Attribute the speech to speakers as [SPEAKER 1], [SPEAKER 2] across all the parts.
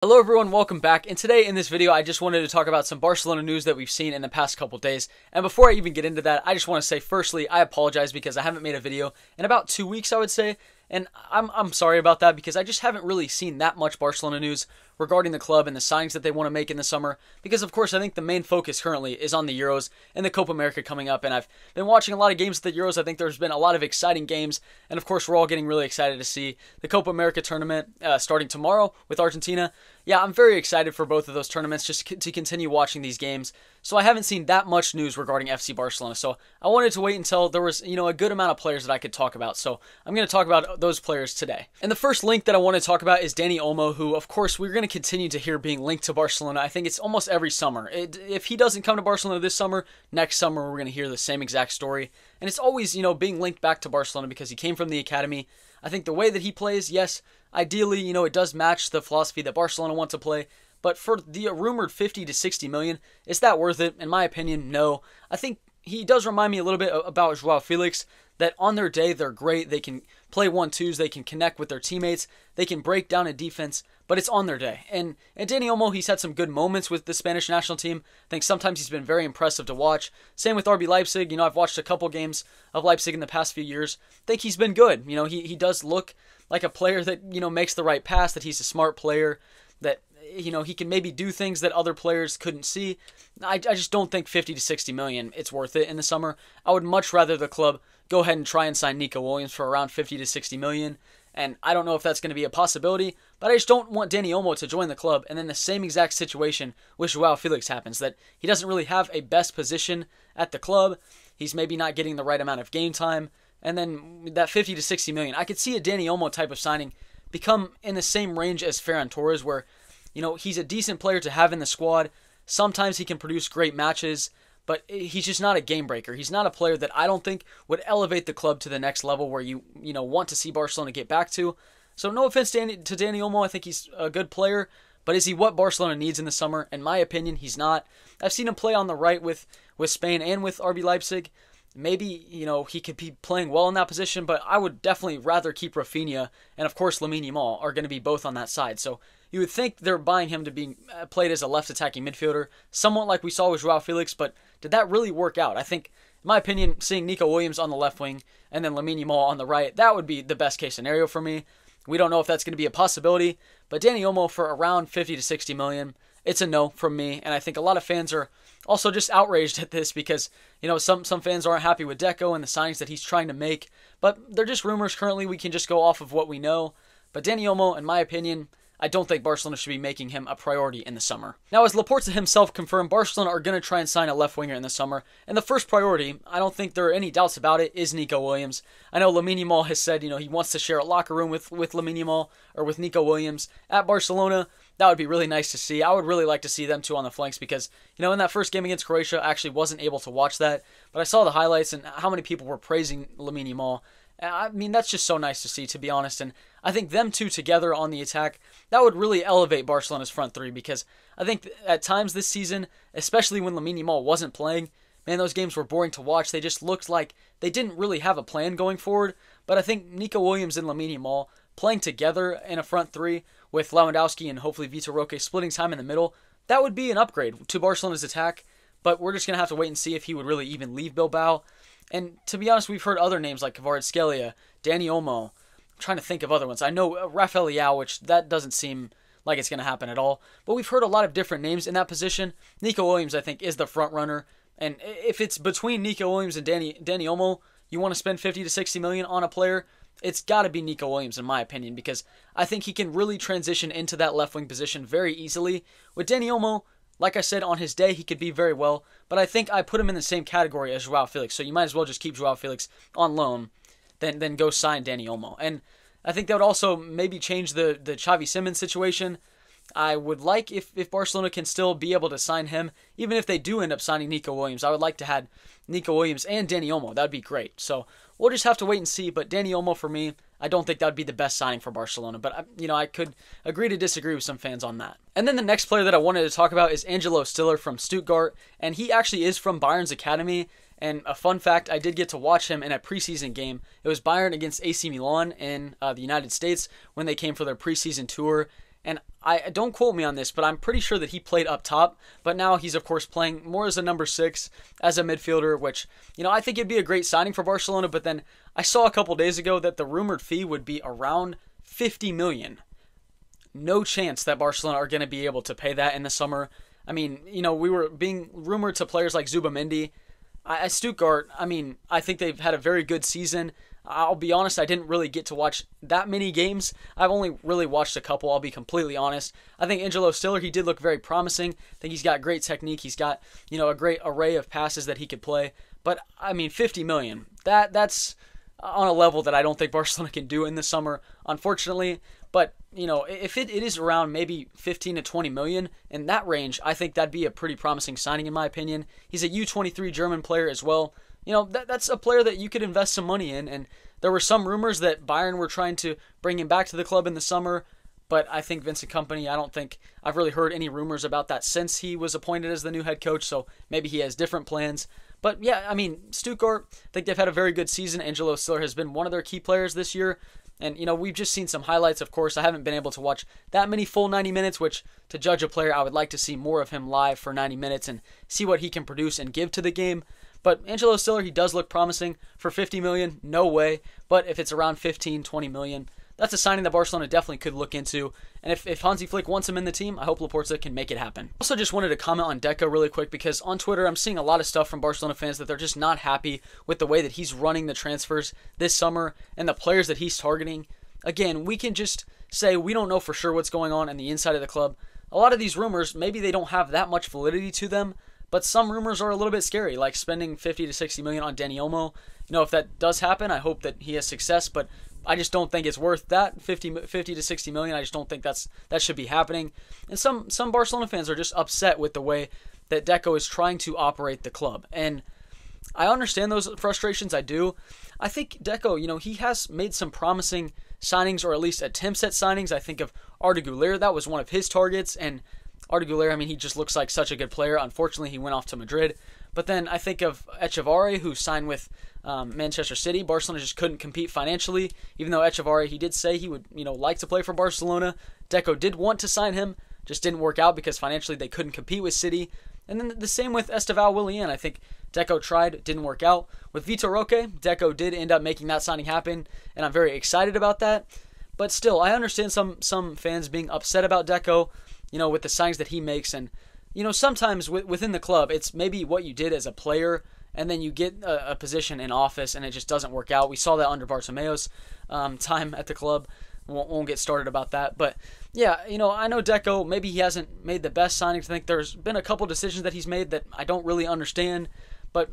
[SPEAKER 1] Hello everyone, welcome back, and today in this video I just wanted to talk about some Barcelona news that we've seen in the past couple days. And before I even get into that, I just want to say firstly, I apologize because I haven't made a video in about 2 weeks, I would say. And I'm sorry about that because I just haven't really seen that much Barcelona news regarding the club and the signings that they want to make in the summer. Because of course I think the main focus currently is on the Euros and the Copa America coming up. And I've been watching a lot of games at the Euros. I think there's been a lot of exciting games. And of course we're all getting really excited to see the Copa America tournament starting tomorrow with Argentina. Yeah, I'm very excited for both of those tournaments just to continue watching these games. So I haven't seen that much news regarding FC Barcelona. So I wanted to wait until there was, a good amount of players that I could talk about. So I'm going to talk about those players today. And the first link that I want to talk about is Dani Olmo, who of course we're going to continue to hear being linked to Barcelona. I think it's almost every summer. If he doesn't come to Barcelona this summer, next summer we're going to hear the same exact story. And it's always, being linked back to Barcelona because he came from the academy. I think the way that he plays, yes, ideally, it does match the philosophy that Barcelona want to play. But for the rumored 50 to 60 million, is that worth it? In my opinion, no. I think he does remind me a little bit about Joao Felix, that on their day, they're great. They can play 1-2s. They can connect with their teammates. They can break down a defense, but it's on their day. And Dani Olmo, he's had some good moments with the Spanish national team. I think sometimes he's been very impressive to watch. Same with RB Leipzig. I've watched a couple games of Leipzig in the past few years. I think he's been good. He does look like a player that, makes the right pass, that he's a smart player, that he can maybe do things that other players couldn't see. I just don't think 50 to 60 million, it's worth it in the summer. I would much rather the club go ahead and try and sign Nico Williams for around 50 to 60 million. And I don't know if that's going to be a possibility, but I just don't want Dani Olmo to join the club and then the same exact situation with Joao Felix happens, that he doesn't really have a best position at the club. He's maybe not getting the right amount of game time. And then that 50 to 60 million, I could see a Dani Olmo type of signing become in the same range as Ferran Torres, where he's a decent player to have in the squad. Sometimes he can produce great matches, but he's just not a game breaker. He's not a player that I don't think would elevate the club to the next level where you want to see Barcelona get back to. So no offense to Dani Olmo, I think he's a good player, but is he what Barcelona needs in the summer? In my opinion, he's not. I've seen him play on the right with Spain and with RB Leipzig. Maybe, he could be playing well in that position, but I would definitely rather keep Rafinha and, of course, Lamine Yamal are going to be both on that side. So you would think they're buying him to be played as a left attacking midfielder, somewhat like we saw with Joao Felix, but did that really work out? I think, in my opinion, seeing Nico Williams on the left wing and then Lamine Yamal on the right, that would be the best case scenario for me. We don't know if that's going to be a possibility, but Dani Olmo for around 50 to 60 million, it's a no from me, and I think a lot of fans are also just outraged at this because, some fans aren't happy with Deco and the signings that he's trying to make, but they're just rumors currently. We can just go off of what we know. But Dani Olmo, in my opinion, I don't think Barcelona should be making him a priority in the summer. Now, as Laporta himself confirmed, Barcelona are going to try and sign a left winger in the summer, and the first priority, I don't think there are any doubts about it, is Nico Williams. I know Lamine Yamal has said, he wants to share a locker room with Lamine Yamal or with Nico Williams at Barcelona. That would be really nice to see. I would really like to see them two on the flanks because, in that first game against Croatia, I actually wasn't able to watch that, but I saw the highlights and how many people were praising Lamine Yamal. I mean, that's just so nice to see, to be honest. And I think them two together on the attack, that would really elevate Barcelona's front three because I think at times this season, especially when Lamine Yamal wasn't playing, man, those games were boring to watch. They just looked like they didn't really have a plan going forward. But I think Nico Williams and Lamine Yamal playing together in a front three with Lewandowski and hopefully Vitor Roque splitting time in the middle, that would be an upgrade to Barcelona's attack. But we're just going to have to wait and see if he would really even leave Bilbao. And to be honest, we've heard other names like Kvaratskhelia, Dani Olmo. I'm trying to think of other ones. I know Rafael Leao, which that doesn't seem like it's going to happen at all. But we've heard a lot of different names in that position. Nico Williams, I think, is the front runner. And if it's between Nico Williams and Dani Olmo, you want to spend 50 to 60 million on a player, it's got to be Nico Williams, in my opinion, because I think he can really transition into that left wing position very easily. With Dani Olmo, like I said, on his day, he could be very well, but I think I put him in the same category as Joao Felix, so you might as well just keep Joao Felix on loan, then go sign Dani Olmo. And I think that would also maybe change the Xavi Simons situation. I would like if Barcelona can still be able to sign him, even if they do end up signing Nico Williams. I would like to have Nico Williams and Dani Olmo. That would be great. So we'll just have to wait and see. But Dani Olmo, for me, I don't think that would be the best signing for Barcelona. But, I could agree to disagree with some fans on that. And then the next player that I wanted to talk about is Angelo Stiller from Stuttgart. And he actually is from Bayern's academy. And a fun fact, I did get to watch him in a preseason game. It was Bayern against AC Milan in the United States when they came for their preseason tour. And I don't quote me on this, but I'm pretty sure that he played up top. But now he's, of course, playing more as a number 6, as a midfielder, which, I think it'd be a great signing for Barcelona. But then I saw a couple days ago that the rumored fee would be around 50 million. No chance that Barcelona are going to be able to pay that in the summer. I mean, we were being rumored to players like Zubamendi. Stuttgart, I think they've had a very good season. I'll be honest, I didn't really get to watch that many games. I've only really watched a couple, I'll be completely honest. I think Angelo Stiller, he did look very promising. I think he's got great technique. He's got, a great array of passes that he could play. But, 50 million, that's on a level that I don't think Barcelona can do in the summer, unfortunately. But, if it is around maybe 15 to 20 million in that range, I think that'd be a pretty promising signing in my opinion. He's a U23 German player as well. That's a player that you could invest some money in. And there were some rumors that Bayern were trying to bring him back to the club in the summer. But I think Vincent Kompany, I don't think I've really heard any rumors about that since he was appointed as the new head coach. So maybe he has different plans. But yeah, Stuttgart, I think they've had a very good season. Angelo Stiller has been one of their key players this year. And, we've just seen some highlights, of course. I haven't been able to watch that many full 90 minutes, which to judge a player, I would like to see more of him live for 90 minutes and see what he can produce and give to the game. But Angelo Stiller, he does look promising. For 50 million, no way. But if it's around 15, 20 million, that's a signing that Barcelona definitely could look into. And if Hansi Flick wants him in the team, I hope Laporta can make it happen. Also just wanted to comment on Deco really quick because on Twitter I'm seeing a lot of stuff from Barcelona fans that they're just not happy with the way that he's running the transfers this summer and the players that he's targeting. Again, we can just say we don't know for sure what's going on the inside of the club. A lot of these rumors, maybe they don't have that much validity to them, but some rumors are a little bit scary, like spending 50 to 60 million on Dani Olmo. If that does happen, I hope that he has success, but I just don't think it's worth that 50 to 60 million. I just don't think that should be happening. And some Barcelona fans are just upset with the way that Deco is trying to operate the club. And I understand those frustrations, I do. I think Deco, he has made some promising signings, or at least attempts at signings. I think of Arda Güler, that was one of his targets, and Arda Güler, he just looks like such a good player. Unfortunately, he went off to Madrid. But then I think of Echevarri, who signed with Manchester City. Barcelona just couldn't compete financially, even though Echevarri, he did say he would, like to play for Barcelona. Deco did want to sign him, just didn't work out because financially they couldn't compete with City. And then the same with Esteval Willian. I think Deco tried, didn't work out. With Vitor Roque, Deco did end up making that signing happen, and I'm very excited about that. But still, I understand some fans being upset about Deco, with the signings that he makes. And, sometimes within the club, it's maybe what you did as a player, and then you get a position in office, and it just doesn't work out. We saw that under Bartomeu's time at the club. Won't get started about that. But, yeah, I know Deco, maybe he hasn't made the best signings. I think there's been a couple decisions that he's made that I don't really understand. But,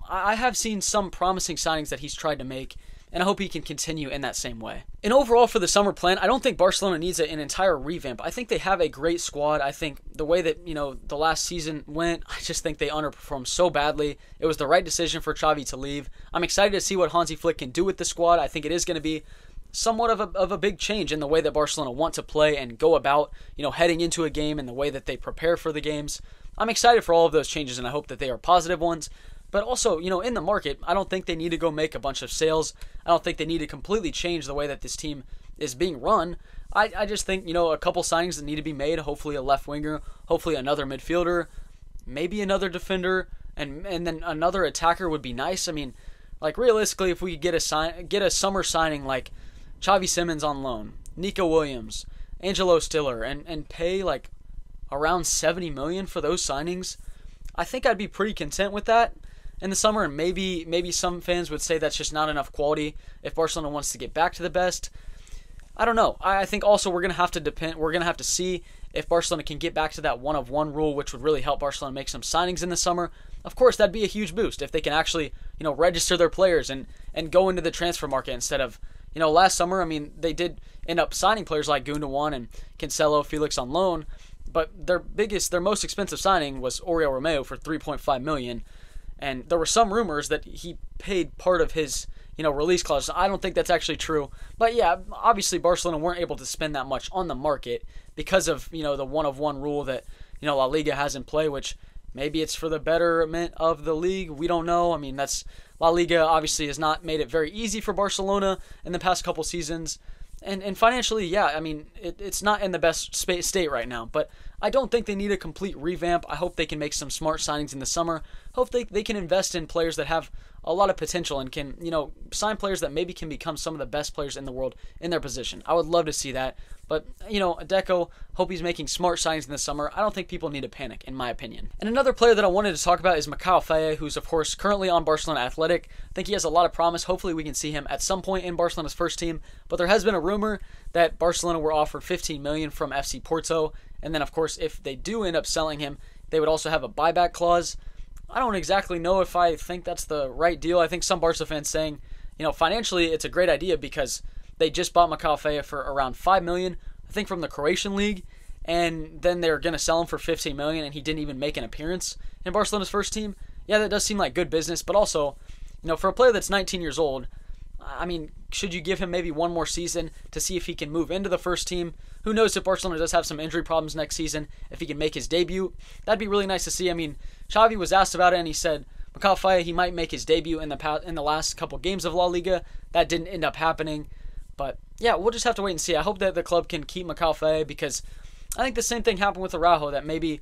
[SPEAKER 1] I have seen some promising signings that he's tried to make, and I hope he can continue in that same way. And overall for the summer plan, I don't think Barcelona needs an entire revamp. I think they have a great squad. I think the way that, the last season went, I just think they underperformed so badly. It was the right decision for Xavi to leave. I'm excited to see what Hansi Flick can do with the squad. I think it is going to be somewhat of a big change in the way that Barcelona want to play and go about, heading into a game and the way that they prepare for the games. I'm excited for all of those changes, and I hope that they are positive ones. But also, in the market, I don't think they need to go make a bunch of sales. I don't think they need to completely change the way that this team is being run. I just think, a couple signings that need to be made, hopefully a left winger, hopefully another midfielder, maybe another defender, and then another attacker would be nice. Realistically, if we could get a summer signing like Xavi Simons on loan, Nico Williams, Angelo Stiller, and pay around 70 million for those signings, I think I'd be pretty content with that in the summer. And maybe some fans would say that's just not enough quality if Barcelona wants to get back to the best. I don't know. I think also we're gonna have to see if Barcelona can get back to that 1-of-1 rule, which would really help Barcelona make some signings in the summer. Of course, that'd be a huge boost if they can actually, register their players and go into the transfer market instead of, last summer. They did end up signing players like Gundogan and Cancelo, Felix on loan, but their most expensive signing was Oriol Romeu for 3.5 million, and there were some rumors that he paid part of his release clause. I don't think that's actually true. But yeah, obviously Barcelona weren't able to spend that much on the market because of, the 1-of-1 rule that, La Liga has in play, which maybe it's for the betterment of the league. We don't know. that's La Liga obviously has not made it very easy for Barcelona in the past couple seasons. And financially, yeah, I mean, it's not in the best state right now, but I don't think they need a complete revamp. I hope they can make some smart signings in the summer. Hope they can invest in players that have a lot of potential and can, sign players that maybe can become some of the best players in the world in their position. I would love to see that. But, Deco, hope he's making smart signings in the summer. I don't think people need to panic, in my opinion. And another player that I wanted to talk about is Mikayel Faye, who's, of course, currently on Barcelona Athletic. I think he has a lot of promise. Hopefully we can see him at some point in Barcelona's first team. But there has been a rumor that Barcelona were offered $15 million from FC Porto. And then, of course, if they do end up selling him, they would also have a buyback clause. I don't exactly know if I think that's the right deal. I think some Barca fans saying, financially it's a great idea because they just bought Mika Faye for around $5 million, I think, from the Croatian league, and then they're going to sell him for $15 million, and he didn't even make an appearance in Barcelona's first team. Yeah, that does seem like good business, but also, for a player that's 19 years old, I mean, should you give him maybe one more season to see if he can move into the first team? Who knows if Barcelona does have some injury problems next season, if he can make his debut. That'd be really nice to see. I mean, Xavi was asked about it, and he said Mikayel Faye, he might make his debut in the last couple games of La Liga. That didn't end up happening. But, yeah, we'll just have to wait and see. I hope that the club can keep Mikayel Faye because I think the same thing happened with Araujo, that maybe,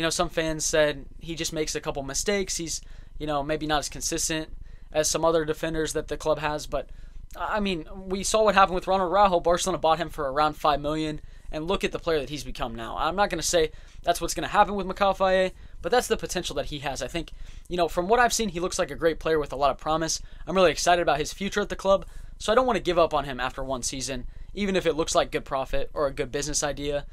[SPEAKER 1] some fans said he just makes a couple mistakes. He's, maybe not as consistent as some other defenders that the club has. But, I mean, we saw what happened with Ronald Araujo. Barcelona bought him for around $5 million, and look at the player that he's become now. I'm not going to say that's what's going to happen with Mikayel Faye, but that's the potential that he has. I think, from what I've seen, he looks like a great player with a lot of promise. I'm really excited about his future at the club, so I don't want to give up on him after one season, even if it looks like good profit or a good business idea.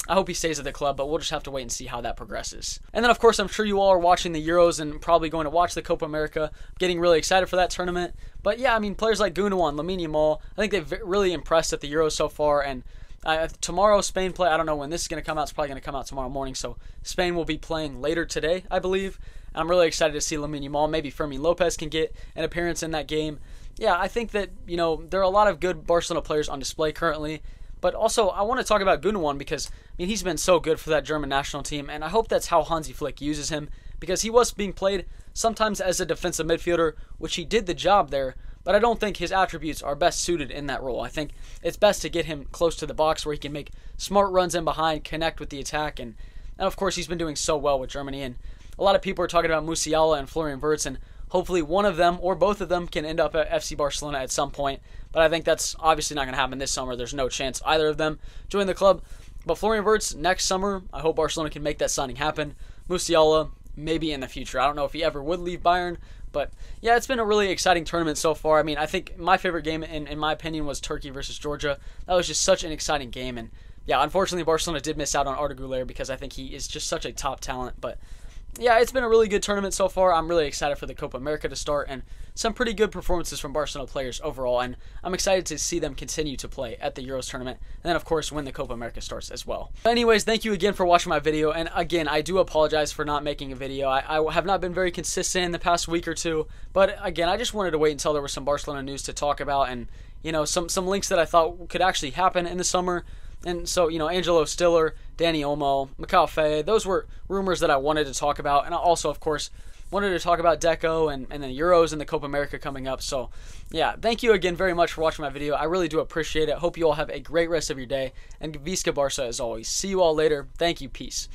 [SPEAKER 1] I hope he stays at the club, but we'll just have to wait and see how that progresses. And then, of course, I'm sure you all are watching the Euros and probably going to watch the Copa America. Getting really excited for that tournament. But, yeah, I mean, players like Gundogan, Lamine Yamal, I think they've really impressed at the Euros so far. And tomorrow, Spain play. I don't know when this is going to come out. It's probably going to come out tomorrow morning. So Spain will be playing later today, I believe. I'm really excited to see Lamine Yamal. Maybe Fermin Lopez can get an appearance in that game. Yeah, I think that, there are a lot of good Barcelona players on display currently. But also, I want to talk about Gundogan because, he's been so good for that German national team, and I hope that's how Hansi Flick uses him, because he was being played sometimes as a defensive midfielder, which he did the job there, but I don't think his attributes are best suited in that role. I think it's best to get him close to the box where he can make smart runs in behind, connect with the attack, and of course, he's been doing so well with Germany, and a lot of people are talking about Musiala and Florian Wirtz, and hopefully one of them or both of them can end up at FC Barcelona at some point. But I think that's obviously not going to happen this summer. There's no chance either of them join the club. But Florian Wirtz next summer, I hope Barcelona can make that signing happen. Musiala, maybe in the future. I don't know if he ever would leave Bayern. But, yeah, it's been a really exciting tournament so far. I mean, I think my favorite game, in my opinion, was Turkey versus Georgia. That was just such an exciting game. And, yeah, unfortunately, Barcelona did miss out on Arda Güler because I think he is just such a top talent. But, yeah, it's been a really good tournament so far. I'm really excited for the Copa America to start and some pretty good performances from Barcelona players overall, and I'm excited to see them continue to play at the Euros tournament, and then, of course, when the Copa America starts as well. But anyways, thank you again for watching my video, and again, I do apologize for not making a video. I have not been very consistent in the past week or two, but again, I just wanted to wait until there was some Barcelona news to talk about, and, some links that I thought could actually happen in the summer. And so, Angelo Stiller, Dani Olmo, Mika Faye, those were rumors that I wanted to talk about. And I also, of course, wanted to talk about Deco and the Euros and the Copa America coming up. So, yeah, thank you again very much for watching my video. I really do appreciate it. Hope you all have a great rest of your day. And Visca Barca as always. See you all later. Thank you. Peace.